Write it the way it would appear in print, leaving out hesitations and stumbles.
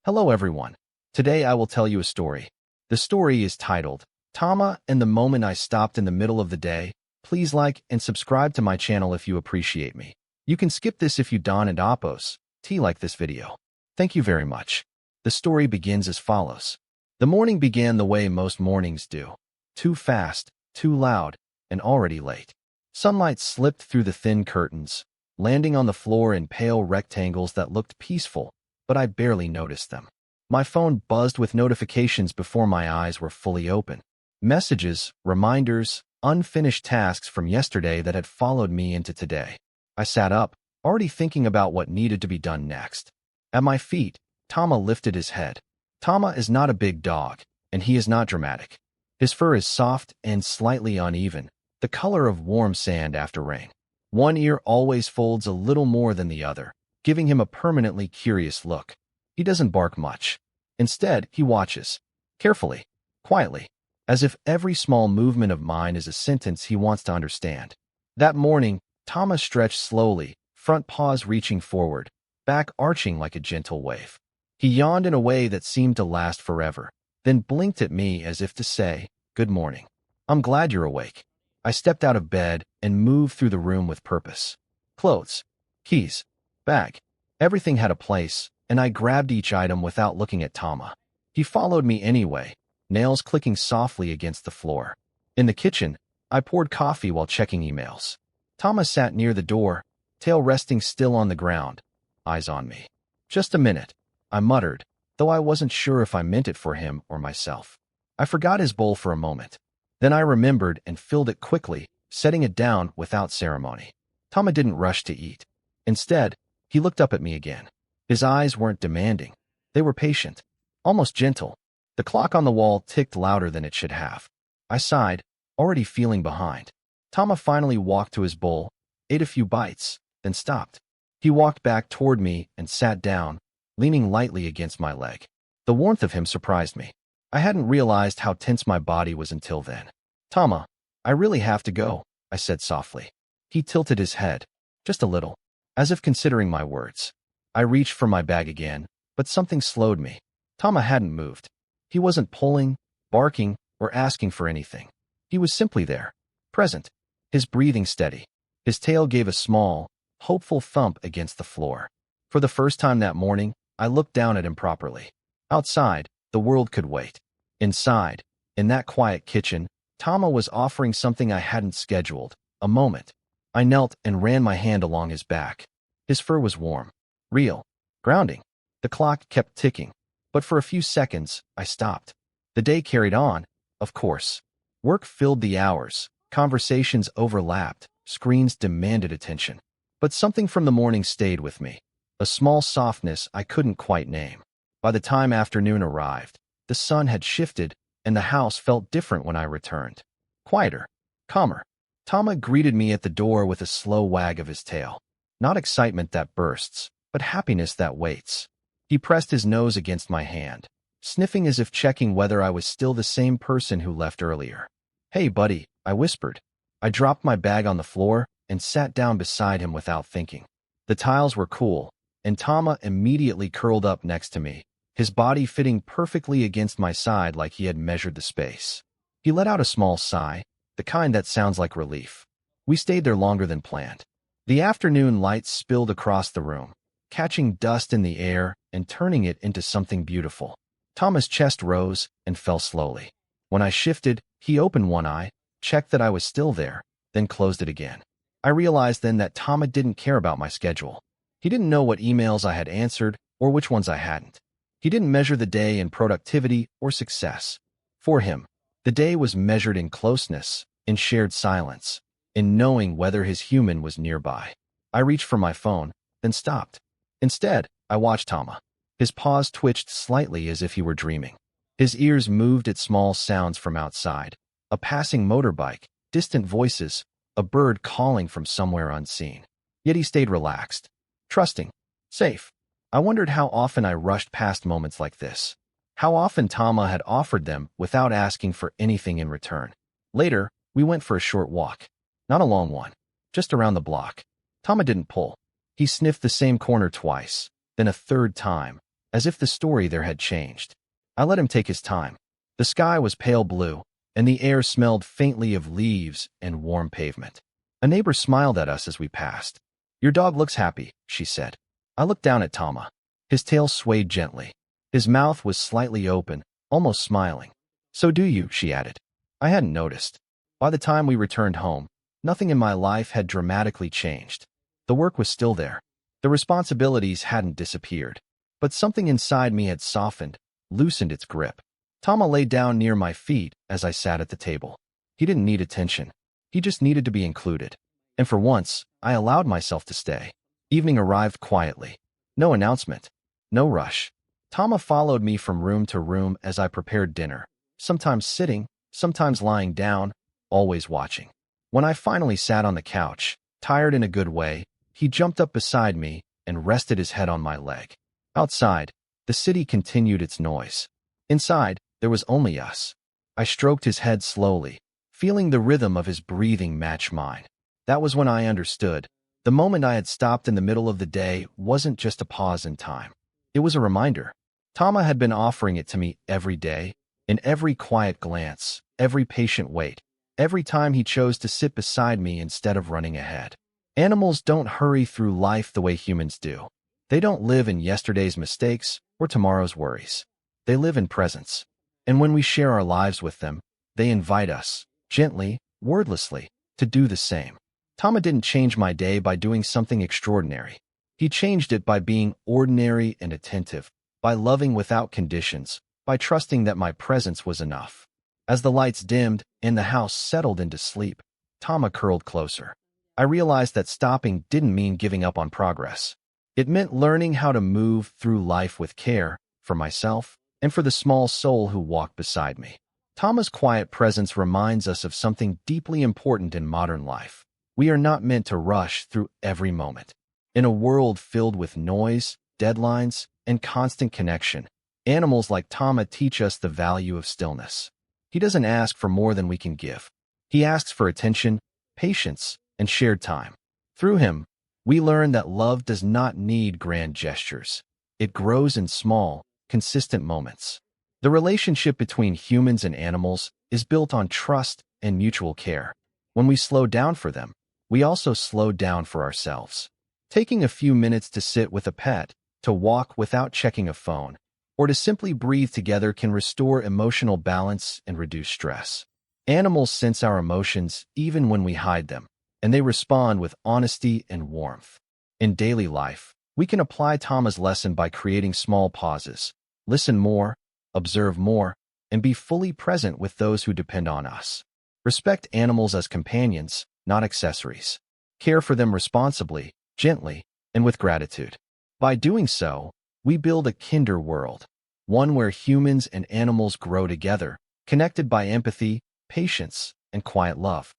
Hello everyone. Today I will tell you a story. The story is titled, Tama and the Moment I Stopped in the Middle of the Day. Please like and subscribe to my channel if you appreciate me. You can skip this if you don't and oppose. Like this video. Thank you very much. The story begins as follows. The morning began the way most mornings do. Too fast, too loud, and already late. Sunlight slipped through the thin curtains, landing on the floor in pale rectangles that looked peaceful, but I barely noticed them. My phone buzzed with notifications before my eyes were fully open. Messages, reminders, unfinished tasks from yesterday that had followed me into today. I sat up, already thinking about what needed to be done next. At my feet, Tama lifted his head. Tama is not a big dog, and he is not dramatic. His fur is soft and slightly uneven, the color of warm sand after rain. One ear always folds a little more than the other, giving him a permanently curious look. He doesn't bark much. Instead, he watches, carefully, quietly, as if every small movement of mine is a sentence he wants to understand. That morning, Tama stretched slowly, front paws reaching forward, back arching like a gentle wave. He yawned in a way that seemed to last forever, then blinked at me as if to say, "Good morning. I'm glad you're awake." I stepped out of bed and moved through the room with purpose. Clothes, keys, bag. Everything had a place, and I grabbed each item without looking at Tama. He followed me anyway, nails clicking softly against the floor. In the kitchen, I poured coffee while checking emails. Tama sat near the door, tail resting still on the ground, eyes on me. "Just a minute," I muttered, though I wasn't sure if I meant it for him or myself. I forgot his bowl for a moment. Then I remembered and filled it quickly, setting it down without ceremony. Tama didn't rush to eat. Instead, he looked up at me again. His eyes weren't demanding. They were patient, almost gentle. The clock on the wall ticked louder than it should have. I sighed, already feeling behind. Tama finally walked to his bowl, ate a few bites, then stopped. He walked back toward me and sat down, leaning lightly against my leg. The warmth of him surprised me. I hadn't realized how tense my body was until then. "Tama, I really have to go," I said softly. He tilted his head, just a little, as if considering my words. I reached for my bag again, but something slowed me. Tama hadn't moved. He wasn't pulling, barking, or asking for anything. He was simply there, present, his breathing steady. His tail gave a small, hopeful thump against the floor. For the first time that morning, I looked down at him properly. Outside, the world could wait. Inside, in that quiet kitchen, Tama was offering something I hadn't scheduled, a moment. I knelt and ran my hand along his back. His fur was warm, real, grounding. The clock kept ticking, but for a few seconds, I stopped. The day carried on, of course. Work filled the hours, conversations overlapped, screens demanded attention. But something from the morning stayed with me, a small softness I couldn't quite name. By the time afternoon arrived, the sun had shifted, and the house felt different when I returned. Quieter, calmer. Tama greeted me at the door with a slow wag of his tail. Not excitement that bursts, but happiness that waits. He pressed his nose against my hand, sniffing as if checking whether I was still the same person who left earlier. "Hey, buddy," I whispered. I dropped my bag on the floor and sat down beside him without thinking. The tiles were cool, and Tama immediately curled up next to me, his body fitting perfectly against my side like he had measured the space. He let out a small sigh, the kind that sounds like relief. We stayed there longer than planned. The afternoon light spilled across the room, catching dust in the air and turning it into something beautiful. Tama's chest rose and fell slowly. When I shifted, he opened one eye, checked that I was still there, then closed it again. I realized then that Tama didn't care about my schedule. He didn't know what emails I had answered or which ones I hadn't. He didn't measure the day in productivity or success. For him, the day was measured in closeness, in shared silence, in knowing whether his human was nearby. I reached for my phone, then stopped. Instead, I watched Tama. His paws twitched slightly as if he were dreaming. His ears moved at small sounds from outside, a passing motorbike, distant voices, a bird calling from somewhere unseen. Yet he stayed relaxed, trusting, safe. I wondered how often I rushed past moments like this, how often Tama had offered them without asking for anything in return. Later, we went for a short walk. Not a long one, just around the block. Tama didn't pull. He sniffed the same corner twice, then a third time, as if the story there had changed. I let him take his time. The sky was pale blue, and the air smelled faintly of leaves and warm pavement. A neighbor smiled at us as we passed. "Your dog looks happy," she said. I looked down at Tama. His tail swayed gently. His mouth was slightly open, almost smiling. "So do you," she added. I hadn't noticed. By the time we returned home, nothing in my life had dramatically changed. The work was still there. The responsibilities hadn't disappeared. But something inside me had softened, loosened its grip. Tama lay down near my feet as I sat at the table. He didn't need attention. He just needed to be included. And for once, I allowed myself to stay. Evening arrived quietly. No announcement. No rush. Tama followed me from room to room as I prepared dinner, sometimes sitting, sometimes lying down, always watching. When I finally sat on the couch, tired in a good way, he jumped up beside me and rested his head on my leg. Outside, the city continued its noise. Inside, there was only us. I stroked his head slowly, feeling the rhythm of his breathing match mine. That was when I understood. The moment I had stopped in the middle of the day wasn't just a pause in time. It was a reminder. Tama had been offering it to me every day, in every quiet glance, every patient wait, every time he chose to sit beside me instead of running ahead. Animals don't hurry through life the way humans do. They don't live in yesterday's mistakes or tomorrow's worries. They live in presence. And when we share our lives with them, they invite us, gently, wordlessly, to do the same. Tama didn't change my day by doing something extraordinary. He changed it by being ordinary and attentive, by loving without conditions, by trusting that my presence was enough. As the lights dimmed and the house settled into sleep, Tama curled closer. I realized that stopping didn't mean giving up on progress. It meant learning how to move through life with care, for myself, and for the small soul who walked beside me. Tama's quiet presence reminds us of something deeply important in modern life. We are not meant to rush through every moment. In a world filled with noise, deadlines, and constant connection, animals like Tama teach us the value of stillness. He doesn't ask for more than we can give. He asks for attention, patience, and shared time. Through him, we learn that love does not need grand gestures. It grows in small, consistent moments. The relationship between humans and animals is built on trust and mutual care. When we slow down for them, we also slow down for ourselves. Taking a few minutes to sit with a pet, to walk without checking a phone, or to simply breathe together can restore emotional balance and reduce stress. Animals sense our emotions even when we hide them, and they respond with honesty and warmth. In daily life, we can apply Tama's lesson by creating small pauses, listen more, observe more, and be fully present with those who depend on us. Respect animals as companions, not accessories. Care for them responsibly, gently, and with gratitude. By doing so, we build a kinder world, one where humans and animals grow together, connected by empathy, patience, and quiet love.